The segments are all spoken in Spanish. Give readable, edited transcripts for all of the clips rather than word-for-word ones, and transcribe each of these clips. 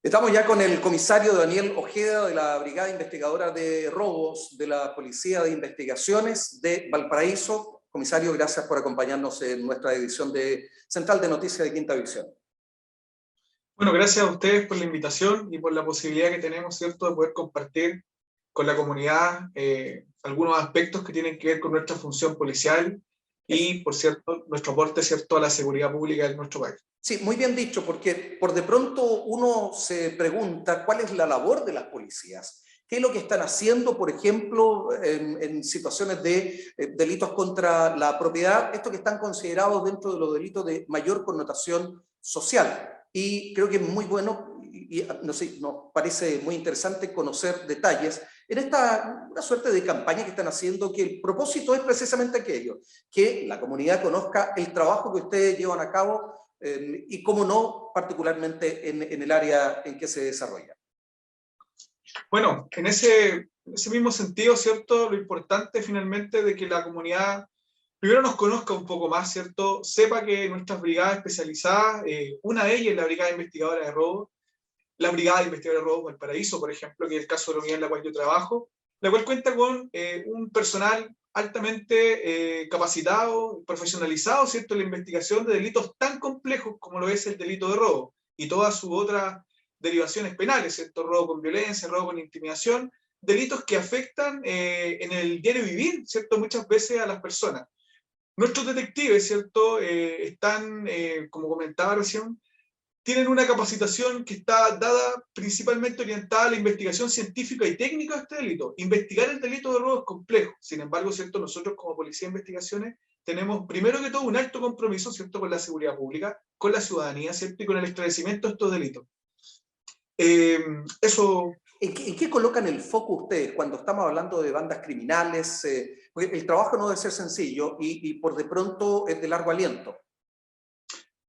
Estamos ya con el comisario Daniel Ojeda de la Brigada Investigadora de Robos de la Policía de Investigaciones de Valparaíso. Comisario, gracias por acompañarnos en nuestra edición de Central de Noticias de Quinta División. Bueno, gracias a ustedes por la invitación y por la posibilidad que tenemos, ¿cierto?, de poder compartir con la comunidad algunos aspectos que tienen que ver con nuestra función policial y, por cierto, nuestro aporte, ¿cierto?, a la seguridad pública de nuestro país. Sí, muy bien dicho, porque por de pronto uno se pregunta cuál es la labor de las policías. ¿Qué es lo que están haciendo, por ejemplo, en situaciones de delitos contra la propiedad? Estos que están considerados dentro de los delitos de mayor connotación social. Y creo que es muy bueno y no sé, nos parece muy interesante conocer detalles en una suerte de campaña que están haciendo, que el propósito es precisamente aquello, que la comunidad conozca el trabajo que ustedes llevan a cabo y cómo no, particularmente en el área en que se desarrolla. Bueno, en ese mismo sentido, ¿cierto?, lo importante finalmente de que la comunidad primero nos conozca un poco más, ¿cierto?, sepa que nuestras brigadas especializadas, una de ellas es la Brigada Investigadora de Robo, la Brigada de Investigadores de Robos Valparaíso, por ejemplo, que es el caso de la unidad en la cual yo trabajo, la cual cuenta con un personal altamente capacitado, profesionalizado, ¿cierto?, en la investigación de delitos tan complejos como lo es el delito de robo y todas sus otras derivaciones penales, ¿cierto?, robo con violencia, robo con intimidación, delitos que afectan en el diario vivir, ¿cierto?, muchas veces a las personas. Nuestros detectives, ¿cierto?, están, como comentaba recién, tienen una capacitación que está dada principalmente orientada a la investigación científica y técnica de este delito. Investigar el delito de robo es complejo. Sin embargo, ¿cierto?, nosotros como Policía de Investigaciones tenemos primero que todo un alto compromiso, ¿cierto?, con la seguridad pública, con la ciudadanía, ¿cierto?, y con el esclarecimiento de estos delitos. Eso... ¿En qué colocan el foco ustedes cuando estamos hablando de bandas criminales? Porque el trabajo no debe ser sencillo y por de pronto es de largo aliento.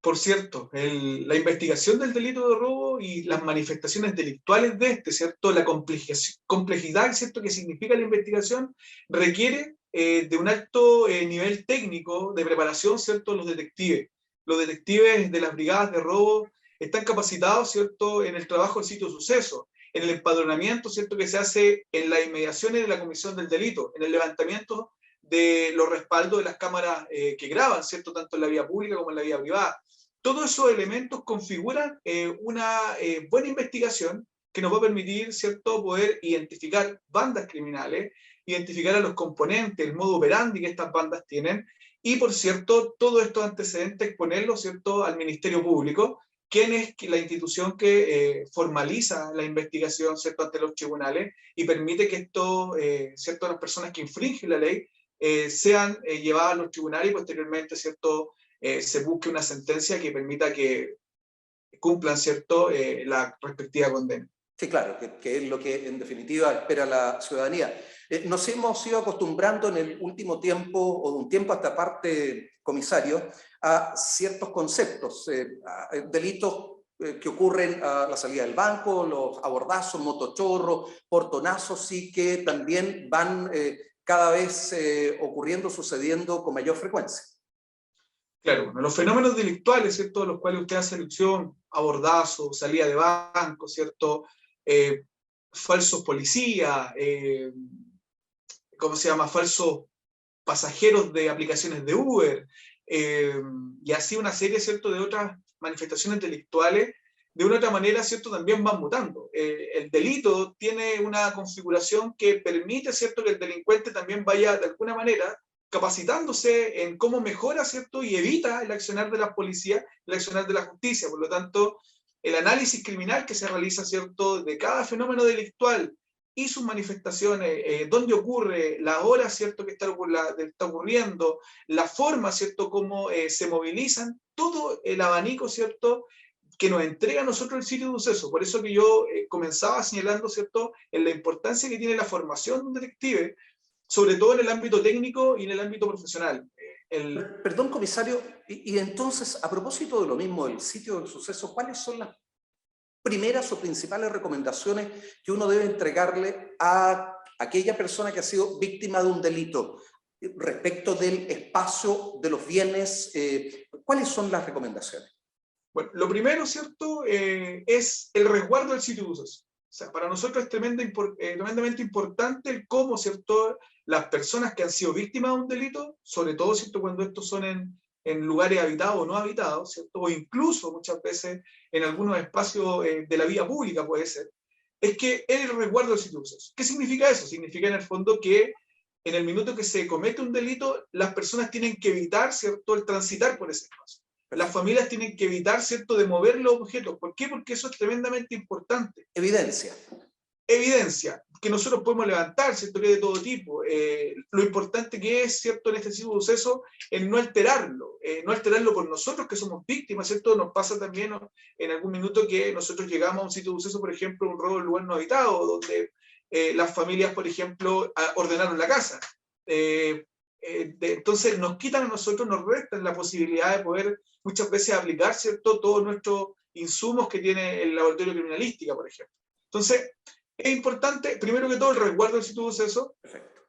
Por cierto, la investigación del delito de robo y las manifestaciones delictuales de este, ¿cierto?, la complejidad, ¿cierto?, que significa la investigación, requiere de un alto nivel técnico de preparación, ¿cierto?, los detectives. Los detectives de las brigadas de robo están capacitados, ¿cierto?, en el trabajo del sitio de suceso, en el empadronamiento, ¿cierto?, que se hace en las inmediaciones de la comisión del delito, en el levantamiento de los respaldos de las cámaras que graban, ¿cierto?, tanto en la vía pública como en la vía privada. Todos esos elementos configuran una buena investigación que nos va a permitir, ¿cierto?, poder identificar bandas criminales, identificar a los componentes, el modo operandi que estas bandas tienen, y, por cierto, todos estos antecedentes exponerlos, ¿cierto?, al Ministerio Público, quien es la institución que formaliza la investigación, ¿cierto?, ante los tribunales y permite que esto, ¿cierto?, las personas que infringen la ley sean llevadas a los tribunales y posteriormente, ¿cierto?, se busque una sentencia que permita que cumplan, ¿cierto?, la respectiva condena. Sí, claro, que es lo que en definitiva espera la ciudadanía. Nos hemos ido acostumbrando en el último tiempo, o de un tiempo a esta parte, comisario, a ciertos conceptos, delitos que ocurren a la salida del banco, los abordazos, motochorros, portonazos, y que también van cada vez ocurriendo, sucediendo con mayor frecuencia. Claro, bueno, los fenómenos delictuales, ¿cierto?, los cuales usted hace alusión, abordazo, salida de banco, ¿cierto?, falsos policías, ¿cómo se llama?, falsos pasajeros de aplicaciones de Uber, y así una serie, ¿cierto?, de otras manifestaciones delictuales, de una u otra manera, ¿cierto?, también van mutando. El delito tiene una configuración que permite, ¿cierto?, que el delincuente también vaya, de alguna manera, capacitándose en cómo mejora, ¿cierto?, y evita el accionar de la policía, el accionar de la justicia. Por lo tanto, el análisis criminal que se realiza, ¿cierto?, de cada fenómeno delictual y sus manifestaciones, dónde ocurre, la hora, ¿cierto?, que está ocurriendo, la forma, ¿cierto?, cómo se movilizan, todo el abanico, ¿cierto?, que nos entrega a nosotros el sitio de suceso. Por eso que yo comenzaba señalando, ¿cierto?, en la importancia que tiene la formación de un detective, sobre todo en el ámbito técnico y en el ámbito profesional. Perdón, comisario, y entonces, a propósito de lo mismo, del sitio del suceso, ¿cuáles son las primeras o principales recomendaciones que uno debe entregarle a aquella persona que ha sido víctima de un delito respecto del espacio de los bienes? ¿Cuáles son las recomendaciones? Bueno, lo primero, ¿cierto?, es el resguardo del sitio de usos. O sea, para nosotros es tremendamente importante el cómo, ¿cierto?, las personas que han sido víctimas de un delito, sobre todo, ¿cierto?, cuando estos son en lugares habitados o no habitados, ¿cierto?, o incluso muchas veces en algunos espacios de la vía pública puede ser, es que el resguardo del sitio de usos. ¿Qué significa eso? Significa en el fondo que en el minuto que se comete un delito, las personas tienen que evitar, ¿cierto?, el transitar por ese espacio. Las familias tienen que evitar, ¿cierto?, de mover los objetos. ¿Por qué? Porque eso es tremendamente importante. Evidencia. Evidencia que nosotros podemos levantar, ¿cierto?, que es de todo tipo. Lo importante que es, ¿cierto?, en este tipo de suceso, el no alterarlo por nosotros que somos víctimas, ¿cierto? Nos pasa también en algún minuto que nosotros llegamos a un sitio de suceso, por ejemplo, un robo en lugar no habitado, donde las familias, por ejemplo, ordenaron la casa. Entonces nos quitan a nosotros, nos restan la posibilidad de poder muchas veces aplicar, ¿cierto?, todos nuestros insumos que tiene el laboratorio de criminalística, por ejemplo. Entonces, es importante, primero que todo, el resguardo del sitio de suceso. Perfecto.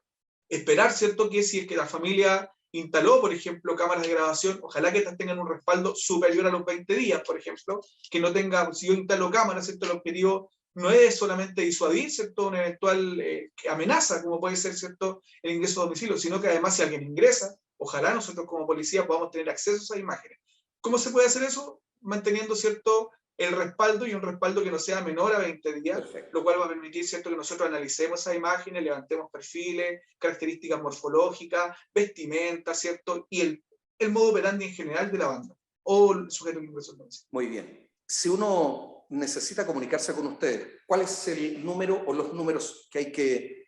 Esperar, ¿cierto?, que si es que la familia instaló, por ejemplo, cámaras de grabación, ojalá que estas tengan un respaldo superior a los 20 días, por ejemplo, que no tenga, si yo instalo cámaras, ¿cierto?, el objetivo no es solamente disuadir, ¿cierto?, una eventual amenaza, como puede ser, ¿cierto?, el ingreso a domicilio, sino que además si alguien ingresa, ojalá nosotros como policía podamos tener acceso a esas imágenes. ¿Cómo se puede hacer eso? Manteniendo, ¿cierto?, el respaldo, y un respaldo que no sea menor a 20 días, Perfecto. lo cual va a permitir, ¿cierto?, que nosotros analicemos esas imágenes, levantemos perfiles, características morfológicas, vestimenta, ¿cierto?, y el modo operandi en general de la banda, o el sujeto que ingresó al domicilio. Muy bien. Si uno necesita comunicarse con ustedes, ¿cuál es el número o los números que hay que...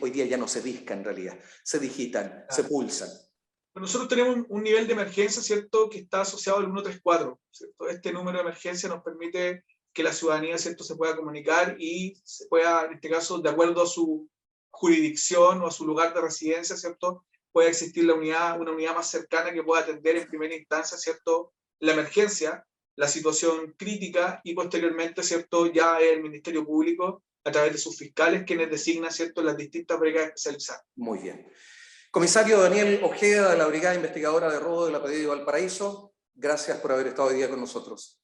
Hoy día ya no se discan en realidad, se digitan, se pulsan? Nosotros tenemos un nivel de emergencia, ¿cierto?, que está asociado al 134, ¿cierto? Este número de emergencia nos permite que la ciudadanía, ¿cierto?, se pueda comunicar y se pueda, en este caso, de acuerdo a su jurisdicción o a su lugar de residencia, ¿cierto?, pueda existir una unidad más cercana que pueda atender en primera instancia, ¿cierto?, la emergencia, la situación crítica, y posteriormente, ¿cierto?, ya el Ministerio Público, a través de sus fiscales, quienes designan, ¿cierto?, las distintas brigadas especializadas. Muy bien. Comisario Daniel Ojeda, de la Brigada Investigadora de Robo de la PDI de Valparaíso, gracias por haber estado hoy día con nosotros.